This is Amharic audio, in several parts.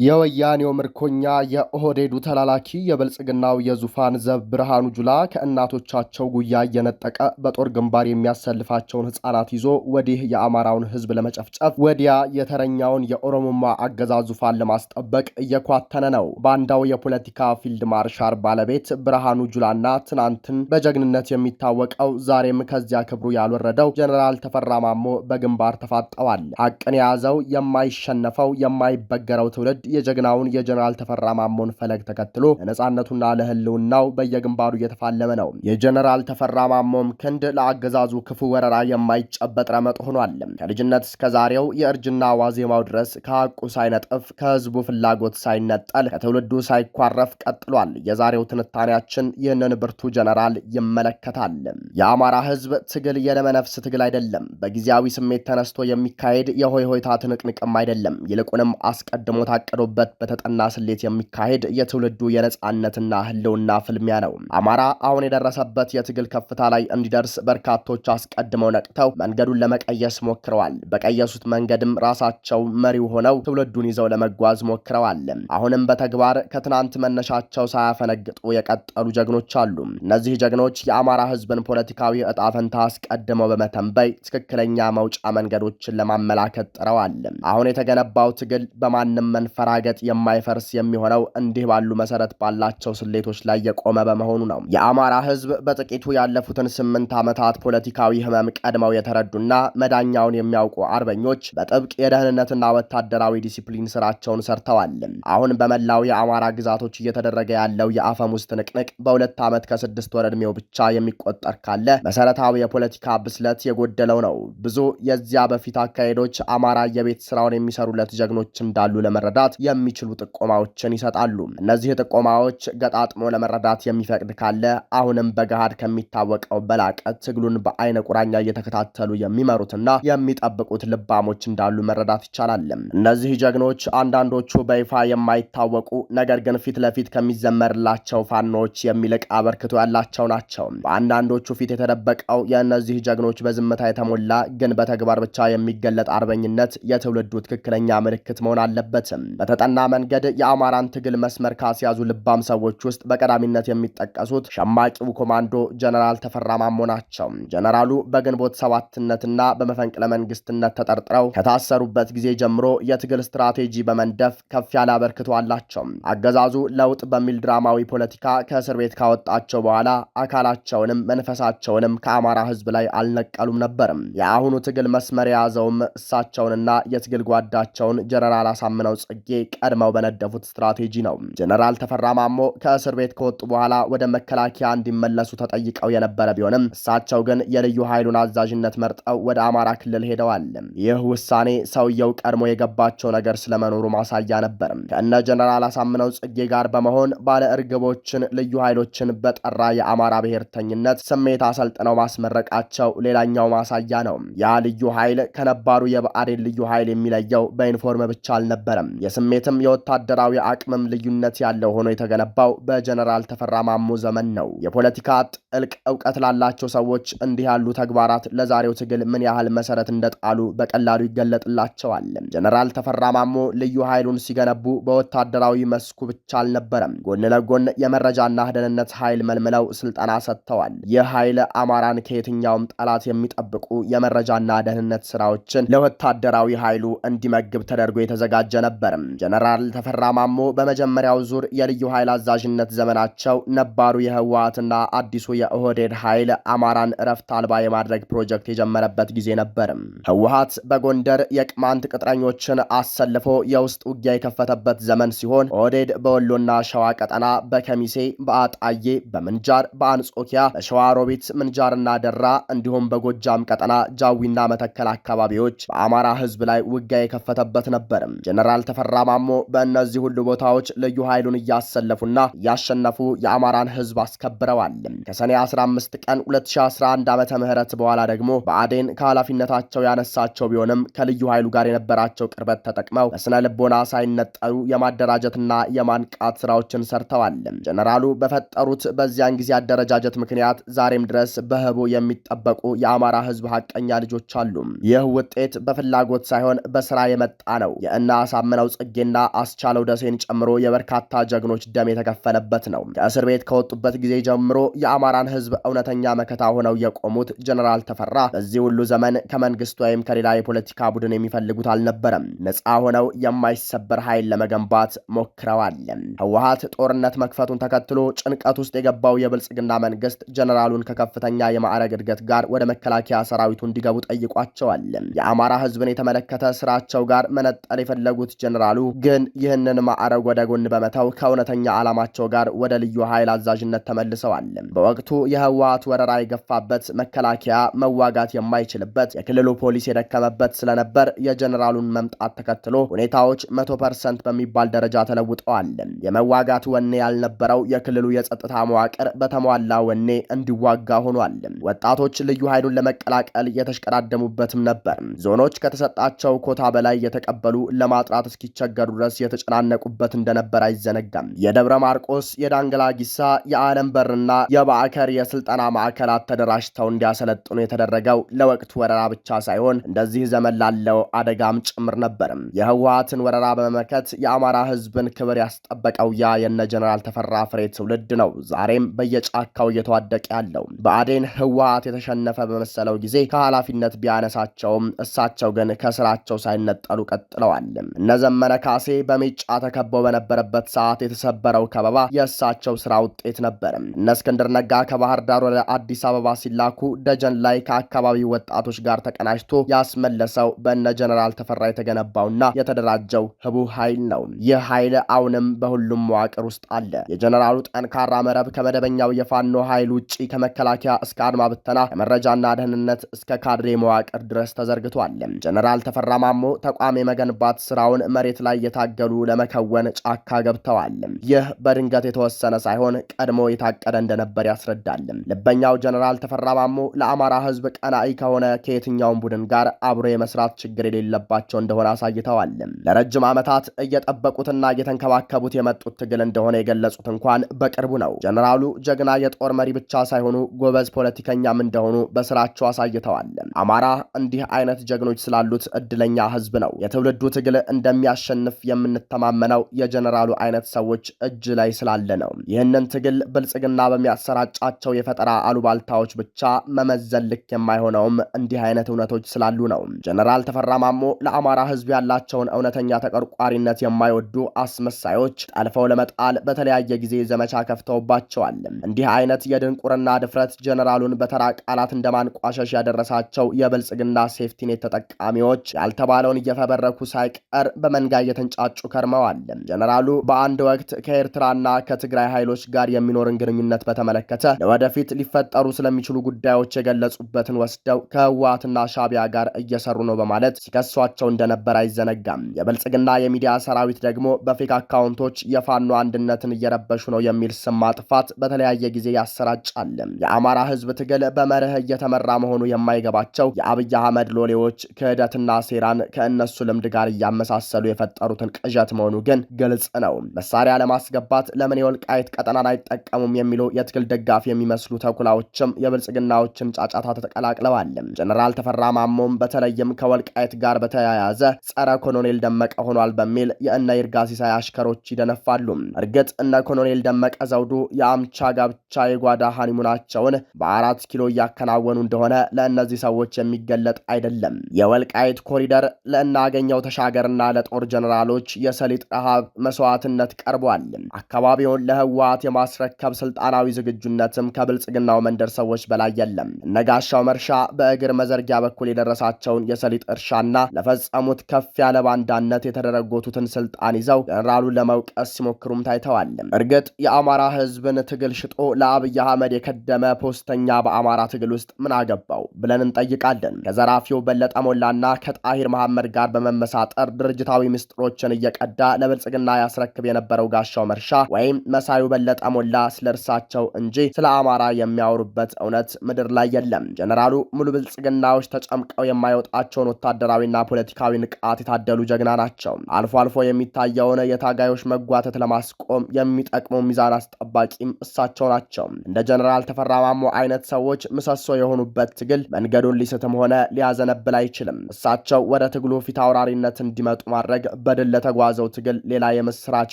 የወያኔው ምርኮኛ የኦህዴዱ ተላላኪ የብልጽግናው የዙፋን ዘብ ብርሃኑ ጁላ ከእናቶቻቸው ጉያ እየነጠቀ በጦር ግንባር የሚያሰልፋቸውን ሕፃናት ይዞ ወዲህ የአማራውን ሕዝብ ለመጨፍጨፍ ወዲያ የተረኛውን የኦሮሞማ አገዛዝ ዙፋን ለማስጠበቅ እየኳተነ ነው። ባንዳው የፖለቲካ ፊልድ ማርሻል ባለቤት ብርሃኑ ጁላና ትናንትን በጀግንነት የሚታወቀው ዛሬም ከዚያ ክብሩ ያልወረደው ጀነራል ተፈራ ማሞ በግንባር ተፋጠዋል። ሐቅን የያዘው የማይሸነፈው የማይበገረው ትውልድ የጀግናውን የጀነራል ተፈራ ማሞን ፈለግ ተከትሎ ለነጻነቱና ለህልውናው በየግንባሩ እየተፋለመ ነው። የጀነራል ተፈራ ማሞም ክንድ ለአገዛዙ ክፉ ወረራ የማይጨበጥ ረመጥ ሆኗል። ከልጅነት እስከ ዛሬው የእርጅና ዋዜማው ድረስ ከሐቁ ሳይነጥፍ ከህዝቡ ፍላጎት ሳይነጠል ከትውልዱ ሳይኳረፍ ቀጥሏል። የዛሬው ትንታኔያችን ይህንን ብርቱ ጀነራል ይመለከታል። የአማራ ህዝብ ትግል የደመነፍስ ትግል አይደለም። በጊዜያዊ ስሜት ተነስቶ የሚካሄድ የሆይ ሆይታ ትንቅንቅም አይደለም። ይልቁንም አስቀድሞ ታቅዶበት በተጠና ስሌት የሚካሄድ የትውልዱ የነጻነትና ህልውና ፍልሚያ ነው። አማራ አሁን የደረሰበት የትግል ከፍታ ላይ እንዲደርስ በርካቶች አስቀድመው ነቅተው መንገዱን ለመቀየስ ሞክረዋል። በቀየሱት መንገድም ራሳቸው መሪው ሆነው ትውልዱን ይዘው ለመጓዝ ሞክረዋል። አሁንም በተግባር ከትናንት መነሻቸው ሳያፈነግጡ የቀጠሉ ጀግኖች አሉ። እነዚህ ጀግኖች የአማራ ህዝብን ፖለቲካዊ እጣ ፈንታ አስቀድመው በመተንበይ ትክክለኛ መውጫ መንገዶችን ለማመላከት ጥረዋል። አሁን የተገነባው ትግል በማንም መንፈራገጥ የማይፈርስ የሚሆነው እንዲህ ባሉ መሰረት ባላቸው ስሌቶች ላይ የቆመ በመሆኑ ነው። የአማራ ህዝብ በጥቂቱ ያለፉትን 8 ዓመታት ፖለቲካዊ ህመም ቀድመው የተረዱና መዳኛውን የሚያውቁ አርበኞች በጥብቅ የደህንነትና ወታደራዊ ዲሲፕሊን ስራቸውን ሰርተዋል። አሁን በመላው የአማራ ግዛቶች እየተደረገ ያለው የአፈሙዝ ትንቅንቅ በ2 ዓመት ከ6 ወር ዕድሜው ብቻ የሚቆጠር ካለ መሰረታዊ የፖለቲካ ብስለት የጎደለው ነው። ብዙ የዚያ በፊት አካሄዶች አማራ የቤት ስራውን የሚሰሩለት ጀግኖች እንዳሉ ለመረዳት የሚችሉ ጥቆማዎችን ይሰጣሉ። እነዚህ ጥቆማዎች ገጣጥሞ ለመረዳት የሚፈቅድ ካለ አሁንም በገሃድ ከሚታወቀው በላቀ ትግሉን በአይነ ቁራኛ እየተከታተሉ የሚመሩትና የሚጠብቁት ልባሞች እንዳሉ መረዳት ይቻላል። እነዚህ ጀግኖች አንዳንዶቹ በይፋ የማይታወቁ ነገር ግን ፊት ለፊት ከሚዘመርላቸው ፋኖች የሚልቅ አበርክቶ ያላቸው ናቸው። በአንዳንዶቹ ፊት የተደበቀው የእነዚህ ጀግኖች በዝምታ የተሞላ ግን በተግባር ብቻ የሚገለጥ አርበኝነት የትውልዱ ትክክለኛ ምልክት መሆን አለበትም። በተጠና መንገድ የአማራን ትግል መስመር ካስያዙ ልባም ሰዎች ውስጥ በቀዳሚነት የሚጠቀሱት ሸማቂው ኮማንዶ ጀነራል ተፈራ ማሞ ናቸው። ጀነራሉ በግንቦት ሰባትነትና በመፈንቅለ መንግስትነት ተጠርጥረው ከታሰሩበት ጊዜ ጀምሮ የትግል ስትራቴጂ በመንደፍ ከፍ ያለ አበርክቶ አላቸው። አገዛዙ ለውጥ በሚል ድራማዊ ፖለቲካ ከእስር ቤት ካወጣቸው በኋላ አካላቸውንም መንፈሳቸውንም ከአማራ ህዝብ ላይ አልነቀሉም ነበርም። የአሁኑ ትግል መስመር የያዘውም እሳቸውንና የትግል ጓዳቸውን ጀነራል አሳምነው ጽጌ ቀድመው በነደፉት ስትራቴጂ ነው። ጀነራል ተፈራ ማሞ ከእስር ቤት ከወጡ በኋላ ወደ መከላከያ እንዲመለሱ ተጠይቀው የነበረ ቢሆንም እሳቸው ግን የልዩ ኃይሉን አዛዥነት መርጠው ወደ አማራ ክልል ሄደዋል። ይህ ውሳኔ ሰውየው ቀድሞ የገባቸው ነገር ስለመኖሩ ማሳያ ነበር። ከእነ ጀነራል አሳምነው ጽጌ ጋር በመሆን ባለ እርግቦችን ልዩ ኃይሎችን በጠራ የአማራ ብሔርተኝነት ስሜት አሰልጥነው ማስመረቃቸው ሌላኛው ማሳያ ነው። ያ ልዩ ኃይል ከነባሩ የብአዴን ልዩ ኃይል የሚለየው በዩኒፎርም ብቻ አልነበረም። የስሜትም የወታደራዊ አቅምም ልዩነት ያለው ሆኖ የተገነባው በጀነራል ተፈራ ማሞ ዘመን ነው። የፖለቲካ ጥልቅ ዕውቀት ላላቸው ሰዎች እንዲህ ያሉ ተግባራት ለዛሬው ትግል ምን ያህል መሰረት እንደጣሉ በቀላሉ ይገለጥላቸዋል። ጀነራል ተፈራ ማሞ ልዩ ኃይሉን ሲገነቡ በወታደራዊ መስኩ ብቻ አልነበረም። ጎን ለጎን የመረጃና ደህንነት ኃይል መልምለው ስልጠና ሰጥተዋል። ይህ ኃይል አማራን ከየትኛውም ጠላት የሚጠብቁ የመረጃና ደህንነት ስራዎችን ለወታደራዊ ኃይሉ እንዲመግብ ተደርጎ የተዘጋጀ ነበር። ጀነራል ተፈራ ማሞ በመጀመሪያው ዙር የልዩ ኃይል አዛዥነት ዘመናቸው ነባሩ የህወሓትና አዲሱ የኦህዴድ ኃይል አማራን እረፍት አልባ የማድረግ ፕሮጀክት የጀመረበት ጊዜ ነበር። ህወሓት በጎንደር የቅማንት ቅጥረኞችን አሰልፎ የውስጥ ውጊያ የከፈተበት ዘመን ሲሆን ኦህዴድ በወሎና ሸዋ ቀጠና በከሚሴ፣ በአጣዬ፣ በምንጃር፣ በአንጾኪያ፣ በሸዋሮቢት፣ ምንጃርና ደራ እንዲሁም በጎጃም ቀጠና ጃዊና መተከል አካባቢዎች በአማራ ህዝብ ላይ ውጊያ የከፈተበት ነበር። ጀነራል ተፈራ ማሞ በእነዚህ ሁሉ ቦታዎች ልዩ ኃይሉን እያሰለፉና እያሸነፉ የአማራን ህዝብ አስከብረዋል። ከሰኔ 15 ቀን 2011 ዓመተ ምህረት በኋላ ደግሞ ብአዴን ከኃላፊነታቸው ያነሳቸው ቢሆንም ከልዩ ኃይሉ ጋር የነበራቸው ቅርበት ተጠቅመው በስነ ልቦና ሳይነጠሉ የማደራጀትና የማንቃት ስራዎችን ሰርተዋል። ጀነራሉ በፈጠሩት በዚያን ጊዜ አደረጃጀት ምክንያት ዛሬም ድረስ በህቡ የሚጠበቁ የአማራ ህዝብ ሐቀኛ ልጆች አሉ። ይህ ውጤት በፍላጎት ሳይሆን በስራ የመጣ ነው። የእነ አሳምነው ጽጌ ጽጌና አስቻለው ደሴን ጨምሮ የበርካታ ጀግኖች ደም የተከፈለበት ነው። ከእስር ቤት ከወጡበት ጊዜ ጀምሮ የአማራን ህዝብ እውነተኛ መከታ ሆነው የቆሙት ጀነራል ተፈራ በዚህ ሁሉ ዘመን ከመንግስት ወይም ከሌላ የፖለቲካ ቡድን የሚፈልጉት አልነበረም። ነፃ ሆነው የማይሰበር ኃይል ለመገንባት ሞክረዋል። ህወሓት ጦርነት መክፈቱን ተከትሎ ጭንቀት ውስጥ የገባው የብልጽግና መንግስት ጀነራሉን ከከፍተኛ የማዕረግ እድገት ጋር ወደ መከላከያ ሰራዊቱ እንዲገቡ ጠይቋቸዋል። የአማራ ህዝብን የተመለከተ ስራቸው ጋር መነጠል የፈለጉት ጀነራሉ ግን ይህንን ማዕረግ ወደ ጎን በመተው ከእውነተኛ ዓላማቸው ጋር ወደ ልዩ ኃይል አዛዥነት ተመልሰዋል። በወቅቱ የህወሓት ወረራ የገፋበት መከላከያ መዋጋት የማይችልበት የክልሉ ፖሊስ የደከመበት ስለነበር የጀነራሉን መምጣት ተከትሎ ሁኔታዎች 100% በሚባል ደረጃ ተለውጠዋል። የመዋጋት ወኔ ያልነበረው የክልሉ የጸጥታ መዋቅር በተሟላ ወኔ እንዲዋጋ ሆኗል። ወጣቶች ልዩ ኃይሉን ለመቀላቀል የተሽቀዳደሙበትም ነበር። ዞኖች ከተሰጣቸው ኮታ በላይ የተቀበሉ ለማጥራት እስኪቸገሩ ድረስ የተጨናነቁበት እንደነበር አይዘነጋም። የደብረ ማርቆስ፣ የዳንግላ ጊሳ፣ የዓለም በርና የባዕከር የስልጠና ማዕከላት ተደራጅተው እንዲያሰለጥኑ የተደረገው ለወቅቱ ወረራ ብቻ ሳይሆን እንደዚህ ዘመን ላለው አደጋም ጭምር ነበር። የህወሓትን ወረራ በመመከት የአማራ ህዝብን ክብር ያስጠበቀው ያ የነ ጀነራል ተፈራ ፍሬ ትውልድ ነው ዛሬም በየጫካው እየተዋደቀ ያለው። ብአዴን ህወሓት የተሸነፈ በመሰለው ጊዜ ከኃላፊነት ቢያነሳቸውም እሳቸው ግን ከስራቸው ሳይነጠሉ ቀጥለዋል። እነ ዘመነ ካሴ በሜጫ ተከበው በነበረበት ሰዓት የተሰበረው ከበባ የእሳቸው ስራ ውጤት ነበር። እነ እስክንድር ነጋ ከባህር ዳር ወደ አዲስ አበባ ሲላኩ ደጀን ላይ ከአካባቢው ወጣቶች ጋር ተቀናጅቶ ያስመለሰው በእነ ጀነራል ተፈራ የተገነባውና የተደራጀው ህቡ ኃይል ነው። ይህ ኃይል አሁንም በሁሉም መዋቅር ውስጥ አለ። የጀነራሉ ጠንካራ መረብ ከመደበኛው የፋኖ ኃይል ውጪ ከመከላከያ እስከ አድማ ብተና ከመረጃና ደህንነት እስከ ካድሬ መዋቅር ድረስ ተዘርግቷል። ጀነራል ተፈራ ማሞ ተቋም የመገንባት ስራውን መሬት ላይ የታገሉ ለመከወን ጫካ ገብተዋል። ይህ በድንገት የተወሰነ ሳይሆን ቀድሞ የታቀደ እንደነበር ያስረዳል። ልበኛው ጀነራል ተፈራ ማሞ ለአማራ ህዝብ ቀናኢ ከሆነ ከየትኛውም ቡድን ጋር አብሮ የመስራት ችግር የሌለባቸው እንደሆነ አሳይተዋል። ለረጅም ዓመታት እየጠበቁትና እየተንከባከቡት የመጡት ትግል እንደሆነ የገለጹት እንኳን በቅርቡ ነው። ጀነራሉ ጀግና የጦር መሪ ብቻ ሳይሆኑ ጎበዝ ፖለቲከኛም እንደሆኑ በስራቸው አሳይተዋል። አማራ እንዲህ አይነት ጀግኖች ስላሉት እድለኛ ህዝብ ነው። የትውልዱ ትግል እንደሚያሸንፍ የምንተማመነው የጀነራሉ አይነት ሰዎች እጅ ላይ ስላለ ነው። ይህንን ትግል ብልጽግና በሚያሰራጫቸው የፈጠራ አሉባልታዎች ብቻ መመዘን ልክ የማይሆነውም እንዲህ አይነት እውነቶች ስላሉ ነው። ጀነራል ተፈራ ማሞ ለአማራ ህዝብ ያላቸውን እውነተኛ ተቆርቋሪነት የማይወዱ አስመሳዮች ጠልፈው ለመጣል በተለያየ ጊዜ ዘመቻ ከፍተውባቸዋል። እንዲህ አይነት የድንቁርና ድፍረት ጀነራሉን በተራ ቃላት እንደማንቋሸሽ ያደረሳቸው የብልጽግና ሴፍቲኔት ተጠቃሚዎች ያልተባለውን እየፈበረኩ ሳይቀር በመንጋ እየተንጫጩ ከርመዋል። ጀነራሉ በአንድ ወቅት ከኤርትራና ከትግራይ ኃይሎች ጋር የሚኖርን ግንኙነት በተመለከተ ለወደፊት ሊፈጠሩ ስለሚችሉ ጉዳዮች የገለጹበትን ወስደው ከህወሓትና ሻዕቢያ ጋር እየሰሩ ነው በማለት ሲከሷቸው እንደነበር አይዘነጋም። የብልጽግና የሚዲያ ሰራዊት ደግሞ በፌክ አካውንቶች የፋኖ አንድነትን እየረበሹ ነው የሚል ስም ማጥፋት በተለያየ ጊዜ ያሰራጫል። የአማራ ህዝብ ትግል በመርህ እየተመራ መሆኑ የማይገባቸው የአብይ አህመድ ሎሌዎች ክህደትና ሴራን ከእነሱ ልምድ ጋር እያመሳሰሉ የፈጠሩትን ቅዠት መሆኑ ግን ግልጽ ነው። መሳሪያ ለማስገባት ለምን የወልቃይት ቀጠናን አይጠቀሙም የሚሉ የትግል ደጋፊ የሚመስሉ ተኩላዎችም የብልጽግናዎችን ጫጫታ ተቀላቅለዋል። ጀነራል ተፈራ ማሞም በተለይም ከወልቃይት ጋር በተያያዘ ጸረ ኮሎኔል ደመቀ ሆኗል በሚል የእነ ይርጋ ሲሳይ አሽከሮች ይደነፋሉ። እርግጥ እነ ኮሎኔል ደመቀ ዘውዱ የአምቻ ጋብቻ የጓዳ ሃኒሙናቸውን በ4 ኪሎ እያከናወኑ እንደሆነ ለእነዚህ ሰዎች የሚገለጥ አይደለም። የወልቃይት ኮሪደር ለእናገኘው ተሻገርና ለጦር ጀነራሎች የሰሊጥ ረሃብ መስዋዕትነት ቀርቧል። አካባቢውን ለህወሓት የማስረከብ ስልጣናዊ ዝግጁነትም ከብልጽግናው መንደር ሰዎች በላይ የለም። እነጋሻው መርሻ በእግር መዘርጊያ በኩል የደረሳቸውን የሰሊጥ እርሻና ለፈጸሙት ከፍ ያለ ባንዳነት የተደረጎቱትን ስልጣን ይዘው ጀነራሉን ለመውቀስ ሲሞክሩም ታይተዋል። እርግጥ የአማራ ህዝብን ትግል ሽጦ ለአብይ አህመድ የከደመ ፖስተኛ በአማራ ትግል ውስጥ ምን አገባው ብለን እንጠይቃለን። ከዘራፊው በለጠ ሞላና ከጣሂር መሐመድ ጋር በመመሳጠር ድርጅታዊ ምስጢሮችን እየቀዳ ለብልጽግና ያስረክብ የነበረው ጋሻው መርሻ ወይም መሳዩ በለጠ ሞላ ስለ እርሳቸው እንጂ ስለ አማራ የሚያወሩበት እውነት ምድር ላይ የለም። ጀነራሉ ሙሉ ብልጽግናዎች ተጨምቀው የማይወጣቸውን ወታደራዊና ፖለቲካዊ ንቃት የታደሉ ጀግና ናቸው። አልፎ አልፎ የሚታየውን የታጋዮች መጓተት ለማስቆም የሚጠቅመው ሚዛን አስጠባቂም እሳቸው ናቸው። እንደ ጀነራል ተፈራ ማሞ አይነት ሰዎች ምሰሶ የሆኑበት ትግል መንገዱን ሊስትም ሆነ ሊያዘነብል አይችልም። እሳቸው ወደ ትግሉ ፊት አውራሪነት እንዲመጡ ማድረግ በድል ለተጓዘው ትግል ሌላ የምስራች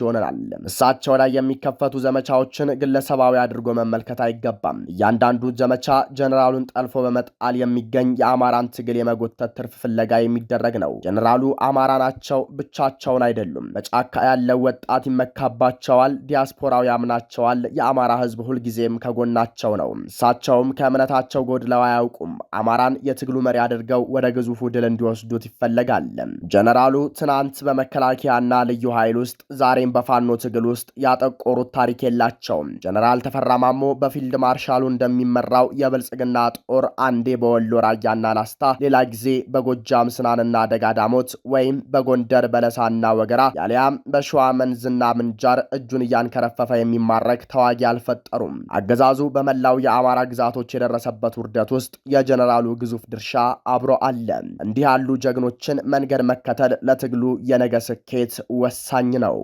ይሆናል። እሳቸው ላይ የሚከፈቱ ዘመቻዎችን ግለሰባዊ አድርጎ መመልከት አይገባም። እያንዳንዱ ዘመቻ ጀነራሉን ጠልፎ በመጣል የሚገኝ የአማራን ትግል የመጎተት ትርፍ ፍለጋ የሚደረግ ነው። ጀነራሉ አማራ ናቸው፣ ብቻቸውን አይደሉም። በጫካ ያለው ወጣት ይመካባቸዋል፣ ዲያስፖራው ያምናቸዋል። የአማራ ህዝብ ሁልጊዜም ከጎናቸው ነው። እሳቸውም ከእምነታቸው ጎድለው አያውቁም። አማራን የትግሉ መሪ አድርገው ወደ ግዙፉ ድል እንዲወስዱት ይፈለጋል። ጀነራሉ ትናንት በመከላከያና ልዩ ኃይል ውስጥ ዛሬም በፋኖ ትግል ውስጥ ያጠቆሩት ታሪክ የላቸውም። ጀነራል ተፈራ ማሞ በፊልድ ማርሻሉ እንደሚመራው የብልጽግና ጦር አንዴ በወሎ ራያና ላስታ፣ ሌላ ጊዜ በጎጃም ስናንና ደጋዳሞት ወይም በጎንደር በለሳና ወገራ ያሊያም በሸዋ መንዝና ምንጃር እጁን እያንከረፈፈ የሚማረክ ተዋጊ አልፈጠሩም። አገዛዙ በመላው የአማራ ግዛቶች የደረሰበት ውርደት ውስጥ የጀነራሉ ግዙፍ ድርሻ አብሮ አለ። እንዲህ ያሉ ጀግኖችን መንገድ መከተል ለትግሉ የነገ ስኬት ወሳኝ ነው።